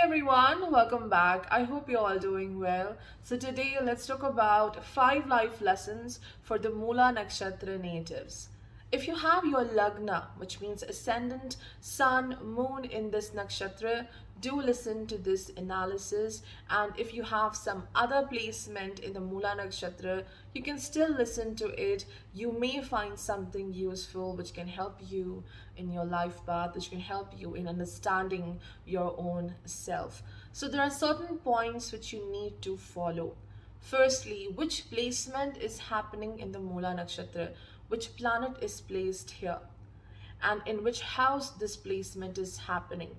Everyone, welcome back. I hope you're all doing well. So today let's talk about 5 life lessons for the Mula Nakshatra natives. If you have your Lagna, which means ascendant, sun, moon in this nakshatra, do listen to this analysis. And if you have some other placement in the Mula Nakshatra, you can still listen to it. You may find something useful which can help you in your life path, which can help you in understanding your own self. So there are certain points which you need to follow. Firstly, which placement is happening in the Mula Nakshatra? Which planet is placed here? And in which house this placement is happening?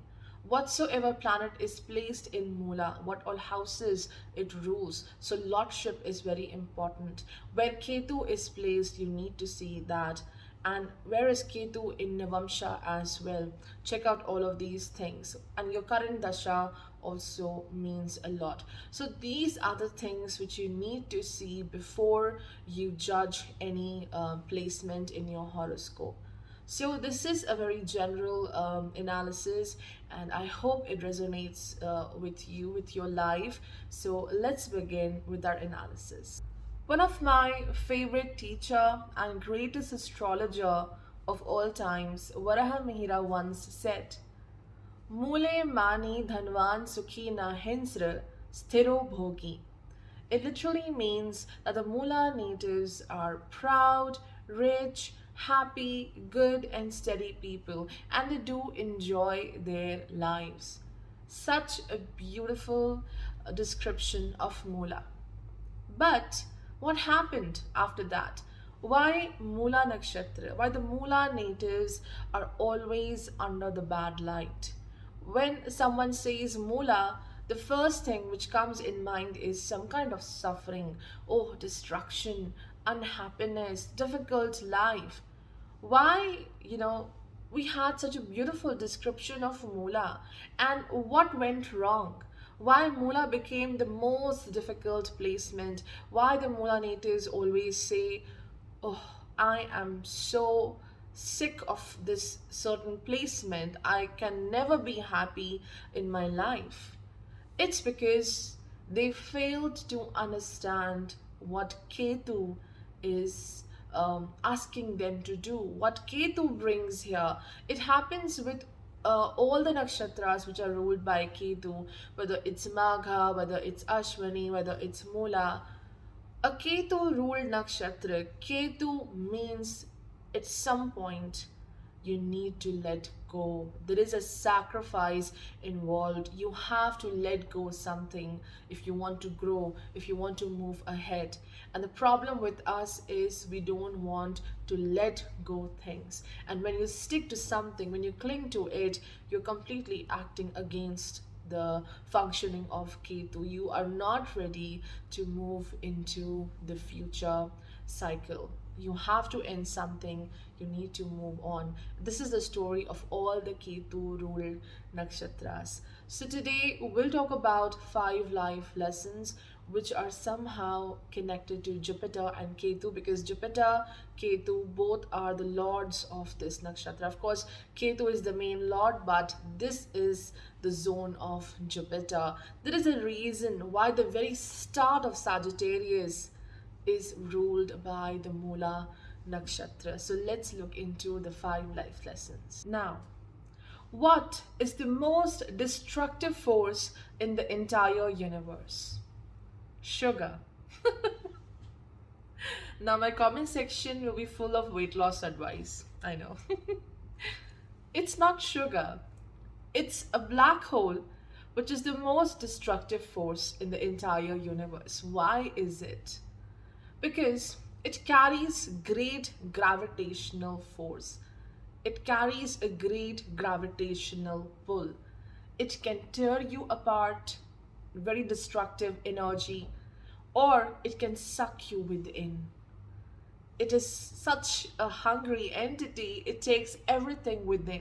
Whatsoever planet is placed in Mula, what all houses it rules. So lordship is very important. Where Ketu is placed, you need to see that. And where is Ketu in Navamsha as well? Check out all of these things. And your current dasha also means a lot. So these are the things which you need to see before you judge any placement in your horoscope. So this is a very general analysis, and I hope it resonates with you, with your life. So let's begin with our analysis. One of my favorite teacher and greatest astrologer of all times, Varaha Mihira, once said, Mule mani dhanvan sukhi na hinsra sthiro bhogi. It literally means that the Mula natives are proud, rich, happy, good, and steady people, and they do enjoy their lives. Such a beautiful description of Mula. But what happened after that? Why Mula Nakshatra? Why the Mula natives are always under the bad light? When someone says Mula, the first thing which comes in mind is some kind of suffering, oh, destruction, unhappiness, difficult life. Why, we had such a beautiful description of Mula, and what went wrong? Why Mula became the most difficult placement? Why the Mula natives always say, oh, I am so sick of this certain placement. I can never be happy in my life. It's because they failed to understand what Ketu is asking them to do, what Ketu brings here. It happens with all the nakshatras which are ruled by Ketu, whether it's Magha, whether it's Ashwini, whether it's Mula. A Ketu ruled nakshatra, Ketu means at some point you need to let go. There is a sacrifice involved. You have to let go something if you want to grow, if you want to move ahead. And the problem with us is we don't want to let go things. And when you stick to something, when you cling to it, you're completely acting against the functioning of Ketu. You are not ready to move into the future cycle. You have to end something, you need to move on. This is the story of all the Ketu ruled nakshatras. So today we'll talk about 5 life lessons which are somehow connected to Jupiter and Ketu, because Jupiter, Ketu both are the lords of this nakshatra. Of course, Ketu is the main lord, but this is the zone of Jupiter. There is a reason why the very start of Sagittarius is ruled by the Mula Nakshatra. So let's look into the 5 life lessons. Now, what is the most destructive force in the entire universe? Sugar. Now my comment section will be full of weight loss advice. I know. It's not sugar. It's a black hole, which is the most destructive force in the entire universe. Why is it? Because it carries great gravitational force. It carries a great gravitational pull. It can tear you apart, very destructive energy, or it can suck you within. It is such a hungry entity, it takes everything within.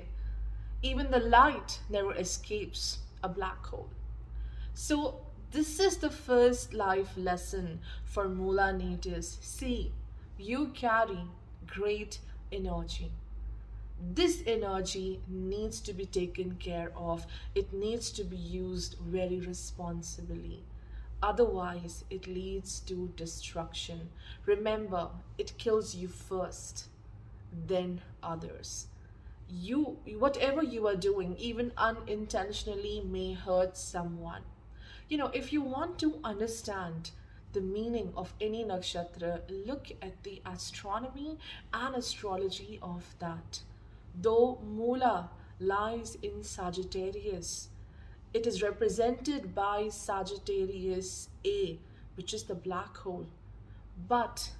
Even the light never escapes a black hole. So this is the first life lesson for Mula natives. See, you carry great energy. This energy needs to be taken care of. It needs to be used very responsibly. Otherwise, it leads to destruction. Remember, it kills you first, then others. Whatever you are doing, even unintentionally, may hurt someone. If you want to understand the meaning of any nakshatra, look at the astronomy and astrology of that. Though Mula lies in Sagittarius, it is represented by Sagittarius A, which is the black hole. But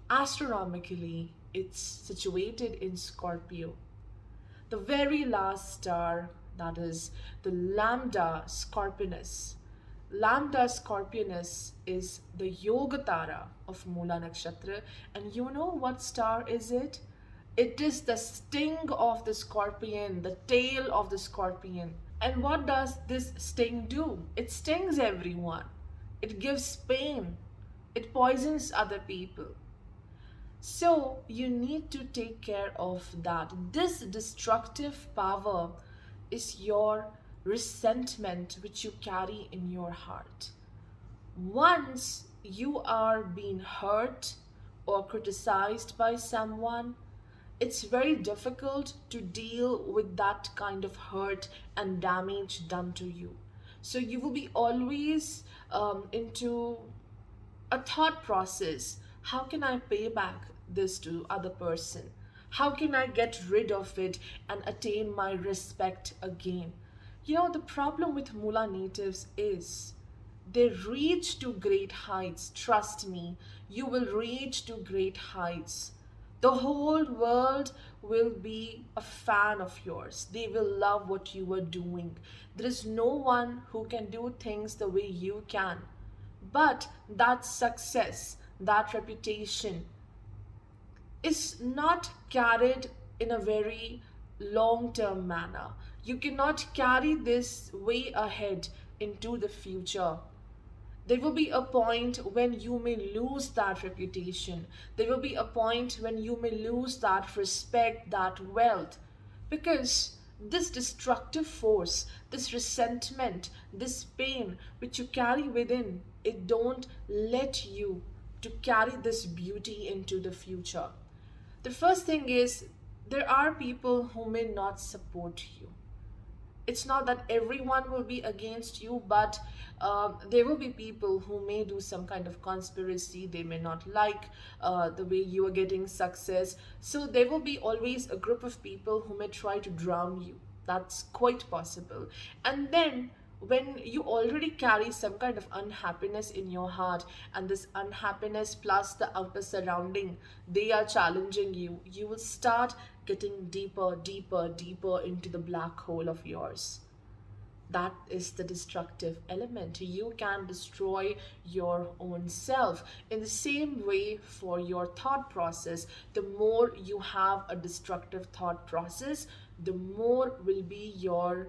astronomically, it's situated in Scorpio. The very last star, that is the Lambda Scorpionus. Lambda Scorpionus is the Yogatara of Mula Nakshatra, and you know what star is it? It is the sting of the scorpion, the tail of the scorpion. And what does this sting do? It stings everyone. It gives pain. It poisons other people. So you need to take care of that. This destructive power is your resentment which you carry in your heart. Once you are being hurt or criticized by someone, it's very difficult to deal with that kind of hurt and damage done to you. So you will be always into a thought process. How can I pay back this to other person? How can I get rid of it and attain my respect again? The problem with Mula natives is they reach to great heights. Trust me, you will reach to great heights. The whole world will be a fan of yours. They will love what you are doing. There is no one who can do things the way you can. But that success, that reputation is not carried in a very long term manner. You cannot carry this way ahead into the future. There will be a point when you may lose that reputation. There will be a point when you may lose that respect, that wealth. Because this destructive force, this resentment, this pain which you carry within, it don't let you to carry this beauty into the future. The first thing is there are people who may not support you. It's not that everyone will be against you, but there will be people who may do some kind of conspiracy. They may not like the way you are getting success. So there will be always a group of people who may try to drown you. That's quite possible. And then when you already carry some kind of unhappiness in your heart, and this unhappiness plus the outer surrounding, they are challenging you, you will start getting deeper, deeper, deeper into the black hole of yours. That is the destructive element. You can destroy your own self. In the same way, for your thought process, the more you have a destructive thought process, the more will be your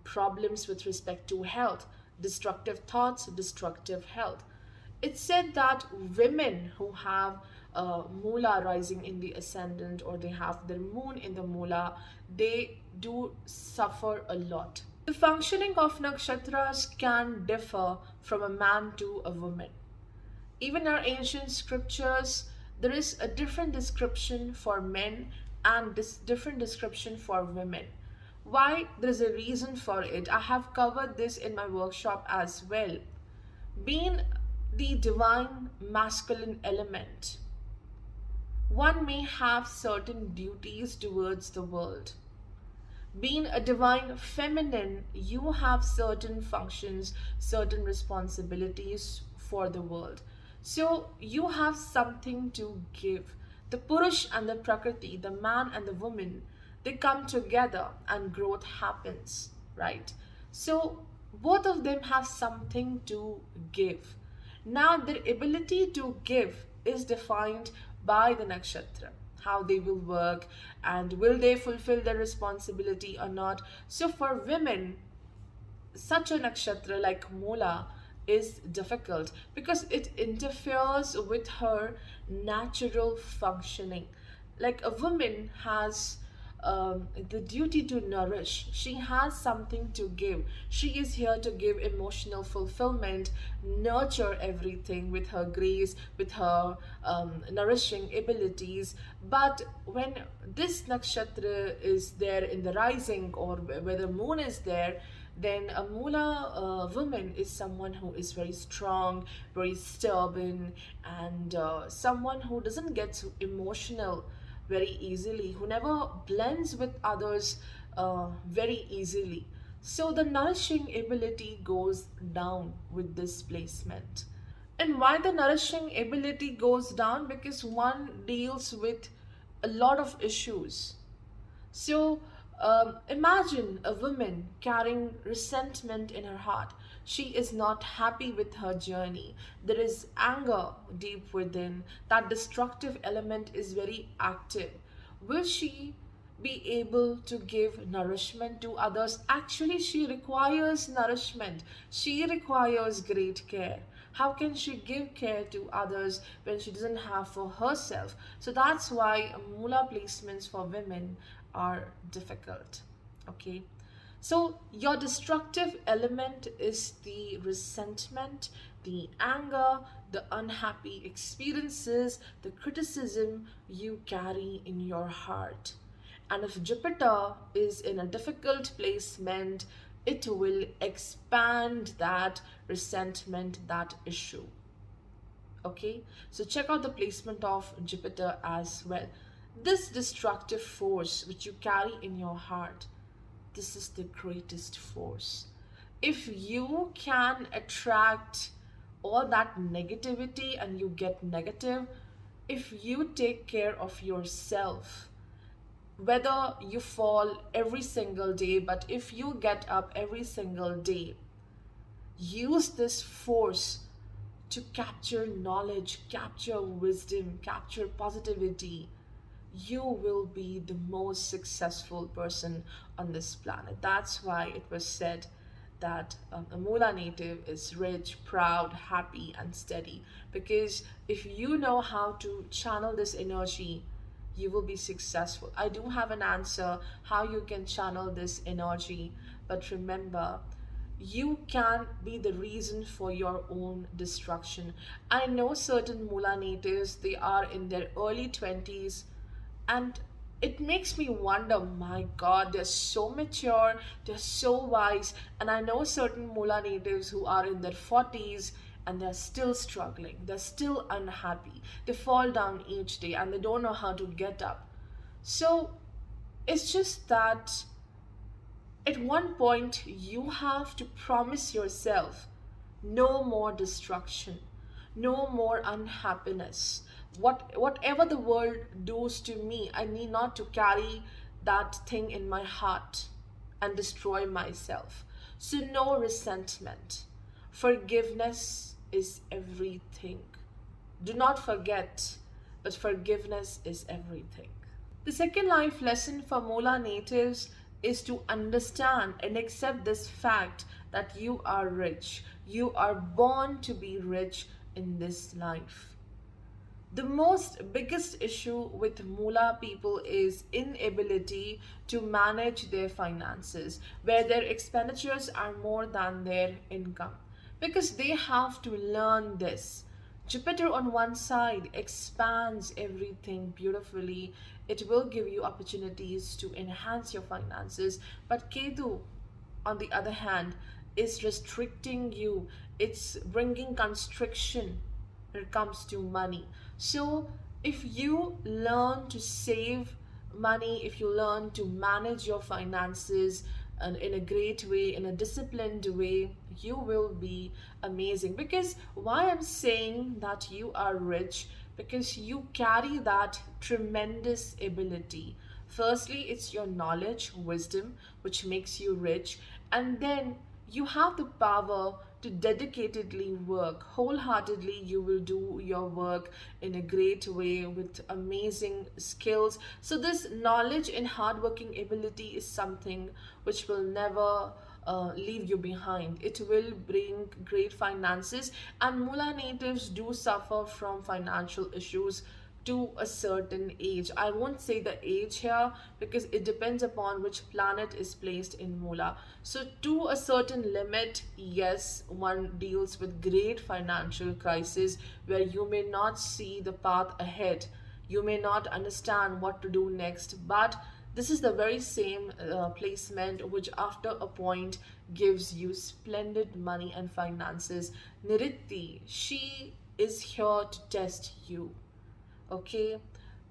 problems with respect to health. Destructive thoughts, destructive health. It's said that women who have Mula rising in the ascendant, or they have their moon in the Mula, they do suffer a lot. The functioning of nakshatras can differ from a man to a woman. Even in our ancient scriptures, there is a different description for men and this different description for women. Why? There is a reason for it. I have covered this in my workshop as well. Being the divine masculine element, one may have certain duties towards the world. Being a divine feminine, you have certain functions, certain responsibilities for the world. So you have something to give. The Purush and the Prakriti, the man and the woman, they come together and growth happens, right? So both of them have something to give. Now, their ability to give is defined by the nakshatra, how they will work and will they fulfill their responsibility or not. So, for women, such a nakshatra like Mula is difficult because it interferes with her natural functioning. Like a woman has the duty to nourish. She has something to give. She is here to give emotional fulfillment, nurture everything with her grace, with her nourishing abilities. But when this nakshatra is there in the rising, or where the moon is there, then a Mula woman is someone who is very strong, very stubborn, and someone who doesn't get so emotional very easily, who never blends with others very easily. So the nourishing ability goes down with this placement. And why the nourishing ability goes down? Because one deals with a lot of issues. So imagine a woman carrying resentment in her heart. She is not happy with her journey. There is anger deep within. That destructive element is very active. Will she be able to give nourishment to others? Actually, she requires nourishment. She requires great care. How can she give care to others when she doesn't have for herself? So that's why Mula placements for women are difficult. Okay. So, your destructive element is the resentment, the anger, the unhappy experiences, the criticism you carry in your heart. And if Jupiter is in a difficult placement, it will expand that resentment, that issue. Okay, so check out the placement of Jupiter as well. This destructive force which you carry in your heart, this is the greatest force. If you can attract all that negativity and you get negative, if you take care of yourself, whether you fall every single day, but if you get up every single day, use this force to capture knowledge, capture wisdom, capture positivity, you will be the most successful person on this planet. That's why it was said that a Mula native is rich, proud, happy, and steady. Because if you know how to channel this energy, you will be successful. I do have an answer how you can channel this energy, but remember, you can be the reason for your own destruction. I know certain Mula natives, they are in their early 20s, and it makes me wonder, my God, they're so mature, they're so wise. And I know certain Mula natives who are in their 40s and they're still struggling, they're still unhappy. They fall down each day and they don't know how to get up. So it's just that at one point you have to promise yourself no more destruction, no more unhappiness. Whatever the world does to me, I need not to carry that thing in my heart and destroy myself. So no resentment. Forgiveness is everything. Do not forget, but forgiveness is everything. The second life lesson for Mola natives is to understand and accept this fact that you are rich. You are born to be rich in this life. The most biggest issue with Mula people is inability to manage their finances, where their expenditures are more than their income. Because they have to learn this. Jupiter on one side expands everything beautifully. It will give you opportunities to enhance your finances. But Ketu, on the other hand, is restricting you. It's bringing constriction when it comes to money. So, if you learn to save money, if you learn to manage your finances and in a great way, in a disciplined way, you will be amazing. Because why I'm saying that you are rich, because you carry that tremendous ability. Firstly, it's your knowledge, wisdom, which makes you rich, and then you have the power to dedicatedly work. Wholeheartedly, you will do your work in a great way with amazing skills. So, this knowledge and hardworking ability is something which will never leave you behind. It will bring great finances, and Mula natives do suffer from financial issues to a certain age. I won't say the age here because it depends upon which planet is placed in Mula. So, to a certain limit, yes, one deals with great financial crisis where you may not see the path ahead. You may not understand what to do next, but this is the very same placement which, after a point, gives you splendid money and finances. Niritti, she is here to test you. Okay,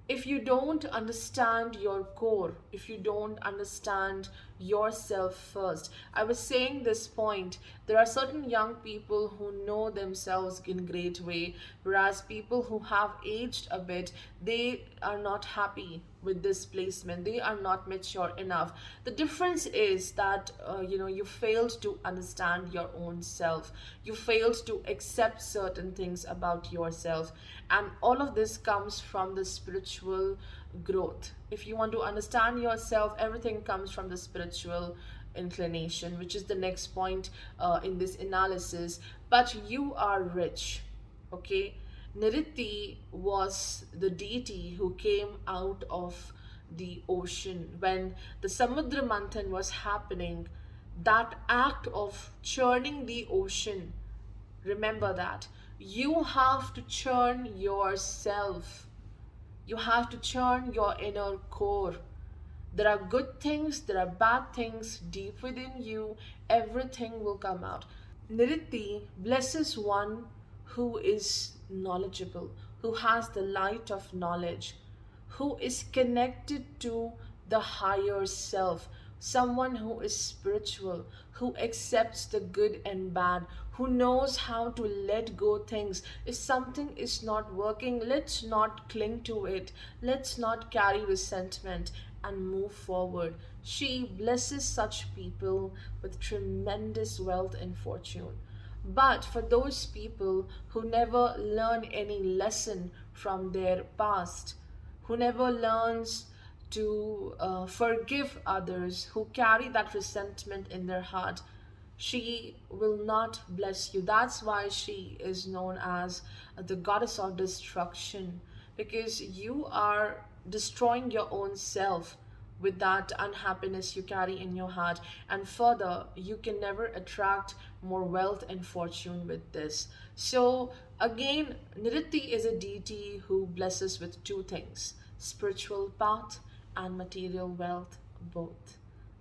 if you don't understand your core, if you don't understand yourself first, I was saying this point, there are certain young people who know themselves in great way, whereas people who have aged a bit, they are not happy with this placement, they are not mature enough. The difference is that you failed to understand your own self, you failed to accept certain things about yourself, and all of this comes from the spiritual growth. If you want to understand yourself, everything comes from the spiritual inclination, which is the next point in this analysis. But you are rich, okay? Niriti was the deity who came out of the ocean when the Samudra Manthan was happening. That act of churning the ocean, remember that. You have to churn yourself. You have to churn your inner core. There are good things, there are bad things deep within you. Everything will come out. Niriti blesses one who is knowledgeable, who has the light of knowledge, who is connected to the higher self, someone who is spiritual, who accepts the good and bad, who knows how to let go things. If something is not working, let's not cling to it, let's not carry resentment and move forward. She blesses such people with tremendous wealth and fortune. But for those people who never learn any lesson from their past, who never learns to forgive others, who carry that resentment in their heart, she will not bless you. That's why she is known as the goddess of destruction, because you are destroying your own self with that unhappiness you carry in your heart. And further, you can never attract more wealth and fortune with this. So again, Niriti is a deity who blesses with two things: spiritual path and material wealth, both.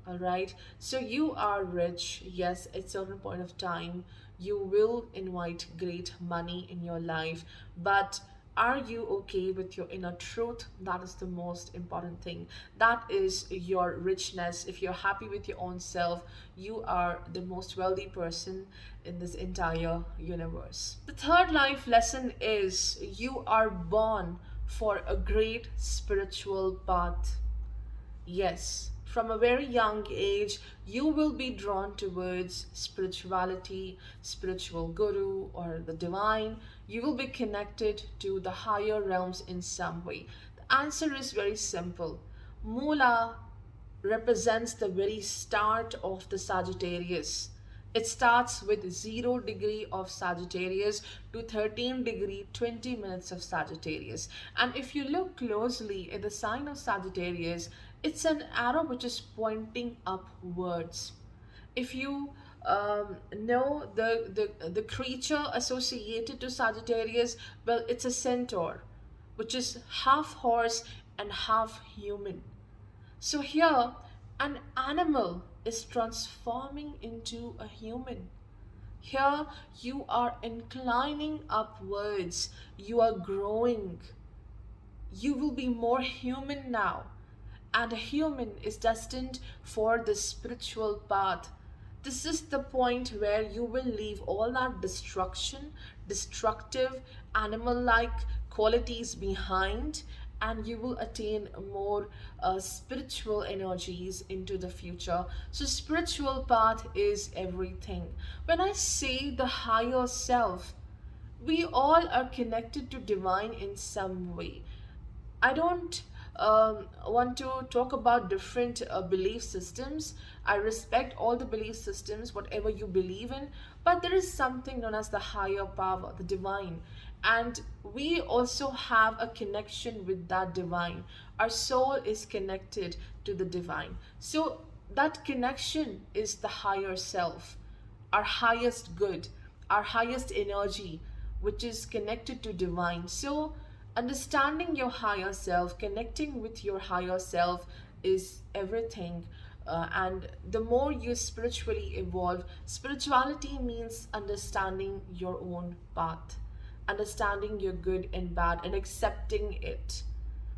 All right, so you are rich. Yes, at certain point of time you will invite great money in your life, but are you okay with your inner truth? That is the most important thing. That is your richness. If you're happy with your own self, you are the most wealthy person in this entire universe. The third life lesson is you are born for a great spiritual path. Yes, from a very young age, you will be drawn towards spirituality, spiritual guru, or the divine. You will be connected to the higher realms in some way. The answer is very simple. Mula represents the very start of the Sagittarius. It starts with 0 degree of Sagittarius to 13 degree 20 minutes of Sagittarius. And if you look closely at the sign of Sagittarius, it's an arrow which is pointing upwards. If you know the creature associated to Sagittarius, well, it's a centaur, which is half horse and half human. So here, an animal is transforming into a human. Here, you are inclining upwards, you are growing. You will be more human now. And a human is destined for the spiritual path. This is the point where you will leave all that destruction, destructive, animal like qualities behind, and you will attain more spiritual energies into the future. So, spiritual path is everything. When I say the higher self, we all are connected to divine in some way. I don't want to talk about different belief systems. I respect all the belief systems, whatever you believe in, but there is something known as the higher power, the divine. And we also have a connection with that divine. Our soul is connected to the divine. So that connection is the higher self, our highest good, our highest energy, which is connected to divine. So understanding your higher self, connecting with your higher self is everything. And the more you spiritually evolve, spirituality means understanding your own path, understanding your good and bad, and accepting it,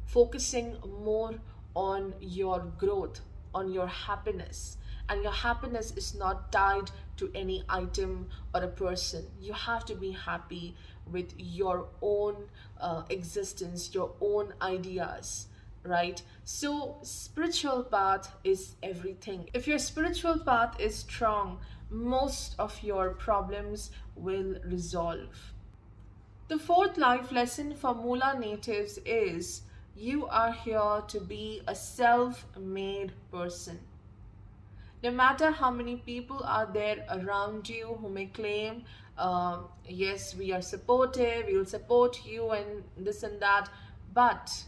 focusing more on your growth, on your happiness. And your happiness is not tied to any item or a person. You have to be happy with your own existence, your own ideas, right? So spiritual path is everything. If your spiritual path is strong, most of your problems will resolve. The fourth life lesson for Mula natives is you are here to be a self made person. No matter how many people are there around you who may claim, yes, we are supportive, we will support you, and this and that, but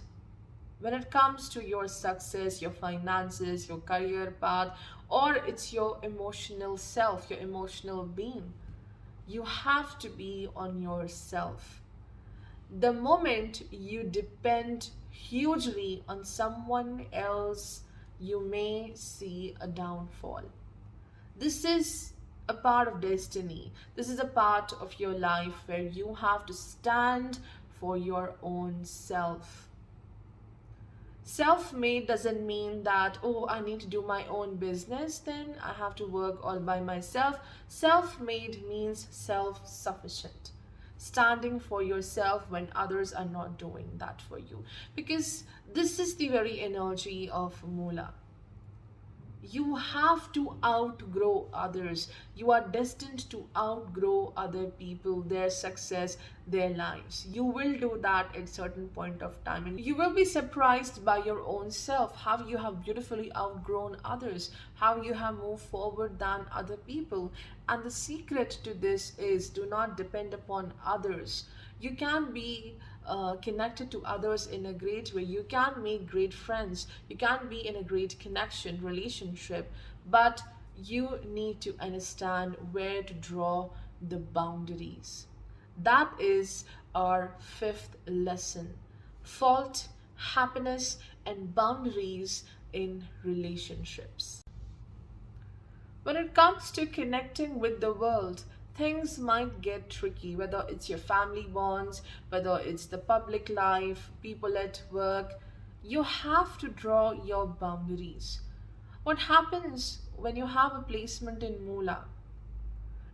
when it comes to your success, your finances, your career path, or it's your emotional self, your emotional being, you have to be on yourself. The moment you depend hugely on someone else, you may see a downfall. This is a part of destiny. This is a part of your life where you have to stand for your own self. Self made doesn't mean that, oh, I need to do my own business, then I have to work all by myself. Self made means self sufficient, standing for yourself when others are not doing that for you. Because this is the very energy of Mula. You have to outgrow others. You are destined to outgrow other people, their success, their lives. You will do that at certain point of time, and you will be surprised by your own self, how you have beautifully outgrown others, how you have moved forward than other people. And the secret to this is do not depend upon others. You can be connected to others in a great way. You can make great friends. You can be in a great connection, relationship, but you need to understand where to draw the boundaries. That is our fifth lesson: fault, happiness, and boundaries in relationships. When it comes to connecting with the world, things might get tricky, whether it's your family bonds, whether it's the public life, people at work. You have to draw your boundaries. What happens when you have a placement in Mula?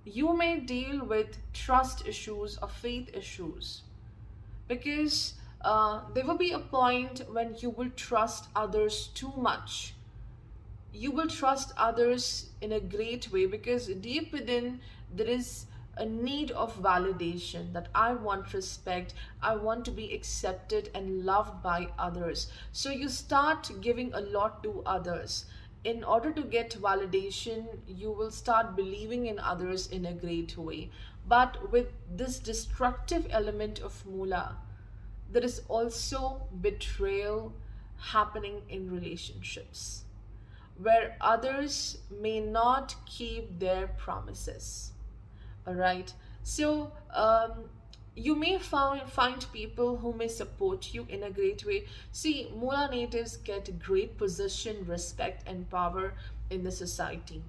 You may deal with trust issues or faith issues because there will be a point when you will trust others too much. You will trust others in a great way because deep within there is a need of validation, that I want respect, I want to be accepted and loved by others. So you start giving a lot to others. In order to get validation, you will start believing in others in a great way. But with this destructive element of Mula, there is also betrayal happening in relationships where others may not keep their promises. All right. So, you may find people who may support you in a great way. See, Mula natives get great position, respect, and power in the society.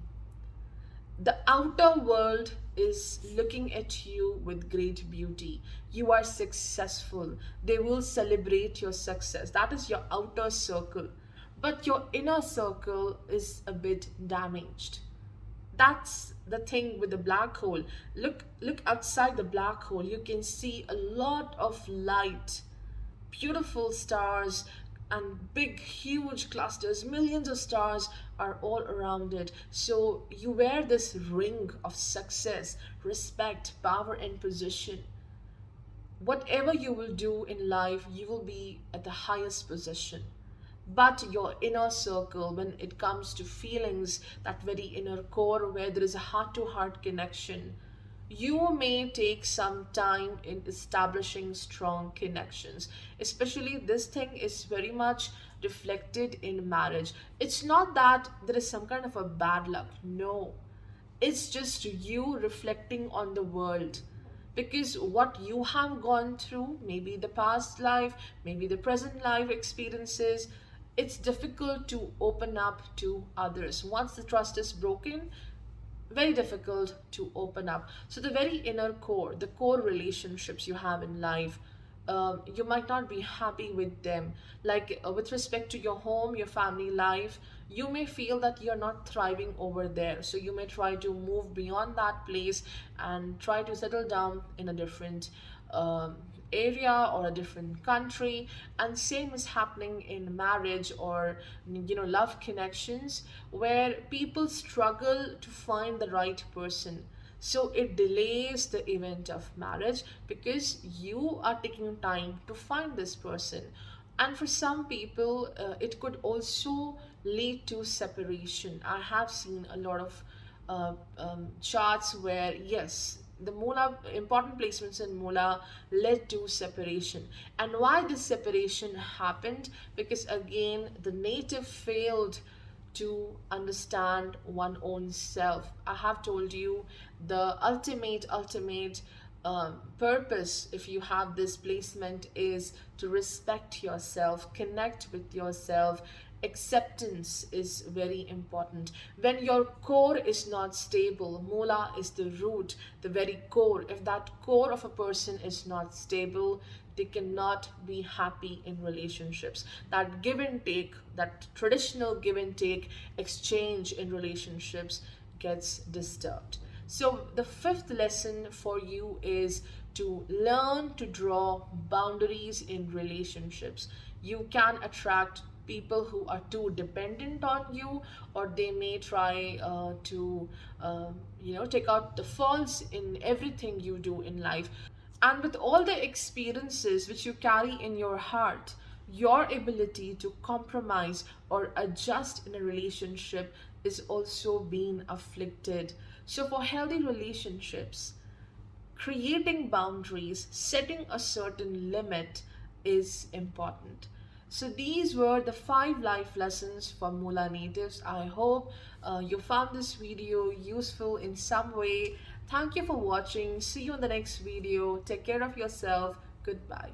The outer world is looking at you with great beauty. You are successful. They will celebrate your success. That is your outer circle. But your inner circle is a bit damaged. That's the thing with the black hole. Look outside the black hole. You can see a lot of light, beautiful stars, and big huge clusters, millions of stars are all around it. So you wear this ring of success, respect, power, and position. Whatever you will do in life, you will be at the highest position. but your inner circle, when it comes to feelings, that very inner core where there is a heart to heart connection, you may take some time in establishing strong connections. Especially this thing is very much reflected in marriage. It's not that there is some kind of a bad luck, no, it's just you reflecting on the world, because what you have gone through, maybe the past life, maybe the present life experiences, it's difficult to open up to others. Once the trust is broken, very difficult to open up. So the very inner core, the core relationships you have in life, you might not be happy with them. Like with respect to your home, your family life, you may feel that you're not thriving over there. So you may try to move beyond that place and try to settle down in a different um, area or a different country. And same is happening in marriage or love connections, where people struggle to find the right person, so it delays the event of marriage because you are taking time to find this person. And for some people, it could also lead to separation. I have seen a lot of charts where, yes, the Mula, important placements in Mula led to separation. And why this separation happened? Because again, the native failed to understand one own self. I have told you the ultimate purpose, if you have this placement, is to respect yourself, connect with yourself. Acceptance is very important. When your core is not stable, Mula is the root, the very core. If that core of a person is not stable, they cannot be happy in relationships. That give and take, that traditional give and take exchange in relationships gets disturbed. So the fifth lesson for you is to learn to draw boundaries in relationships. You can attract people who are too dependent on you, or they may try to take out the faults in everything you do in life. And with all the experiences which you carry in your heart, your ability to compromise or adjust in a relationship is also being afflicted. So, for healthy relationships, creating boundaries, setting a certain limit is important. So, these were the 5 life lessons for Mula natives. I hope you found this video useful in some way. Thank you for watching. See you in the next video. Take care of yourself. Goodbye.